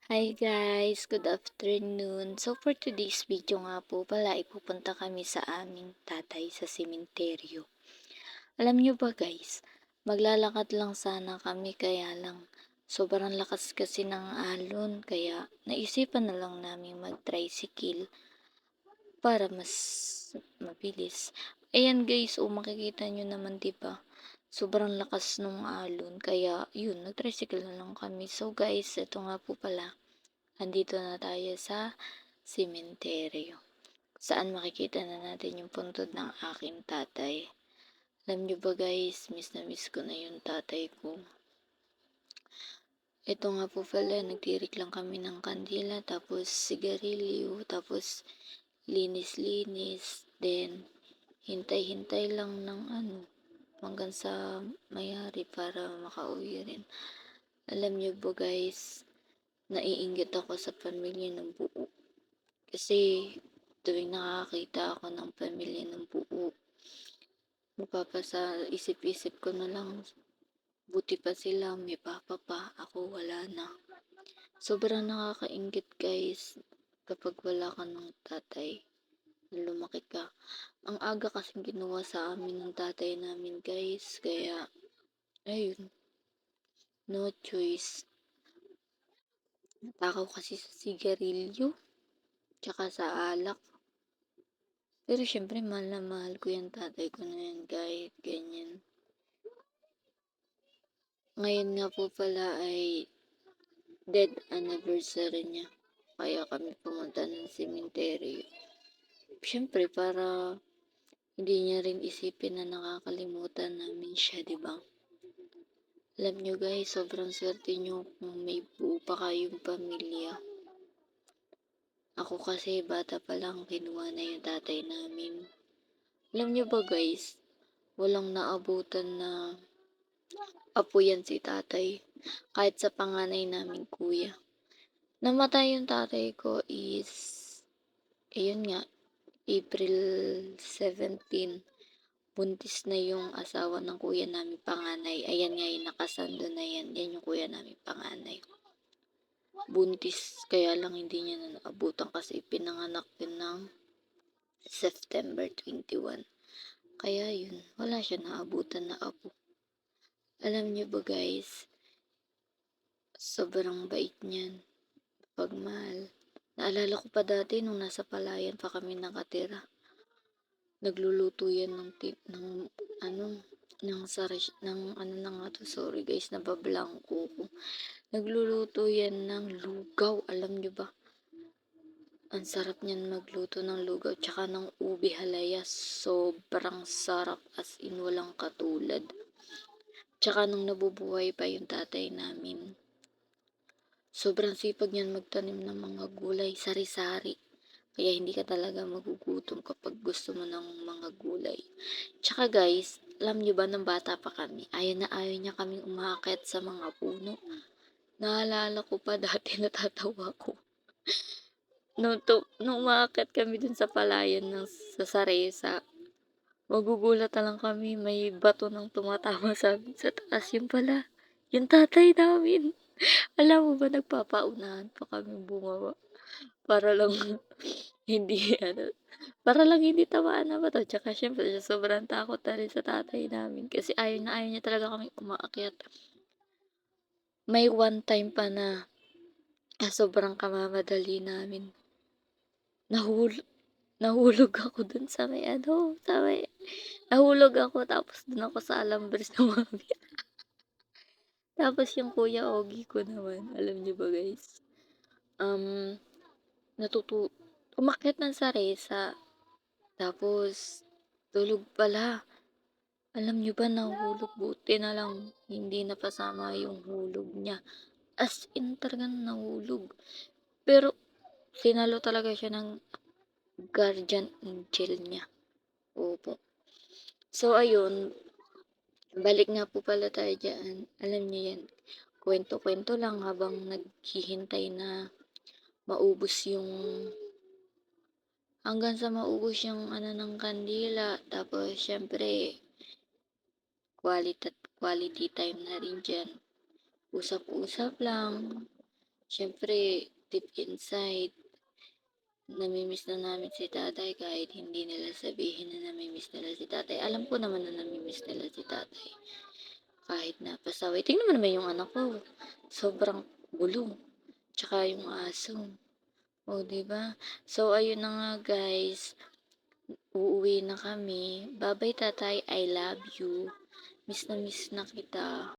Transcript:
Hi guys, good afternoon. So for today's video nga po pala ay pupunta kami sa aming tatay sa sementeryo. Alam nyo ba guys, maglalakad lang sana kami kaya lang sobrang lakas kasi ng alon kaya naisipan na lang namin mag-tricycle para mas mabilis. Ayan guys, makikita nyo naman 'di ba? Sobrang lakas nung alon kaya yun, nag-tricycle na lang kami. So guys, ito nga po pala. Andito na tayo sa sementeryo. Saan makikita na natin yung puntod ng aking tatay. Alam nyo ba guys, miss na miss ko na yung tatay ko. Ito nga po pala, nagtirik lang kami ng kandila, tapos sigarilyo, tapos linis-linis, then hintay-hintay lang ng hanggang sa mayari para makauwi rin. Alam nyo ba guys, naiinggit ako sa pamilya ng buo. Kasi tuwing nakakita ako ng pamilya ng buo, mapapasa isip-isip ko na lang, buti pa sila, may papa pa, ako wala na. Sobrang nakakainggit guys, kapag wala ka ng tatay, na lumaki ka. Ang aga kasing ginawa sa amin ng tatay namin guys, kaya, ayun, no choice. Natakaw kasi sa sigarilyo, tsaka sa alak. Pero syempre, mahal na mahal ko yung tatay ko na yan kahit ganyan. Ngayon nga po pala ay death anniversary niya. Kaya kami pumunta ng cemetery. Syempre, para hindi niya rin isipin na nakakalimutan namin siya, di ba? Alam nyo guys, sobrang swerte nyo kung may buo pa kayong pamilya. Ako kasi bata pa lang kinuha na yung tatay namin. Alam nyo ba guys, walang naabutan na apo yan si tatay. Kahit sa panganay namin kuya. Namatay yung tatay ko is, ayun nga, April 17. Buntis na yung asawa ng kuya namin panganay. Ayan nga yung nakasando na yan. Yan yung kuya namin panganay. Buntis, kaya lang hindi niya na naabutan kasi pinanganak din ng September 21. Kaya yun, wala siya naabutan na apo. Alam niyo ba guys, sobrang bait niyan. Pagmahal. Naalala ko pa dati nung nasa palayan pa kami nakatira. Nagluluto yan ng ano, ng sarish, ng ano na nga to, sorry guys, nabablangko ko. Nagluluto yan ng lugaw, alam nyo ba? Ang sarap niyan magluto ng lugaw, tsaka ng ubi halaya. Sobrang sarap as in walang katulad. Tsaka nung nabubuhay pa yung tatay namin. Sobrang sipag niyan magtanim ng mga gulay, sari-sari. Kaya hindi ka talaga magugutom kapag gusto mo ng mga gulay. Tsaka guys, alam nyo ba nung bata pa kami, ayaw na ayaw niya kaming umakit sa mga puno. Naalala ko pa dati, natatawa ko. Nung umakit kami dun sa palayan ng sa Saresa, magugulat na lang kami, may bato nang tumatama sa taas. Yun pala, yung tatay namin. Alam mo ba, nagpapaunahan pa kami bumaba. Para lang hindi para lang hindi tamaan na bato. Tsaka syempre sobrang takot na rin sa tatay namin kasi ayaw na ayaw niya talaga kami umaakyat. May one time pa na sobrang kamamadali namin. Nahul nahulog ako dun sa may nahulog ako tapos dun ako sa alambres lumapit. Tapos yung kuya Ogi ko naman, alam niyo ba guys? Um, natutu umakyat ng saresa. Tapos, tulog pala. Alam nyo ba nahulog? Buti na lang hindi napasama yung hulog niya. As in talagang nahulog. Pero, sinalo talaga siya ng guardian angel niya. Opo. So, ayun. Balik nga po pala tayo dyan. Alam niyo yan. Kwento-kwento lang habang naghihintay na maubos yung hanggang sa maubos yung ng kandila. Tapos, syempre, quality time na rin dyan. Usap-usap lang. Siyempre deep inside, nami-miss na namin si tatay kahit hindi nila sabihin na nami-miss nila si tatay. Alam ko naman na nami-miss nila si tatay kahit na pasaway. Tingnan mo naman yung anak ko, sobrang bulong, tsaka yung aso. Oh, 'di ba? So ayun na nga guys, uuwi na kami. Babay tatay, I love you. Miss na kita.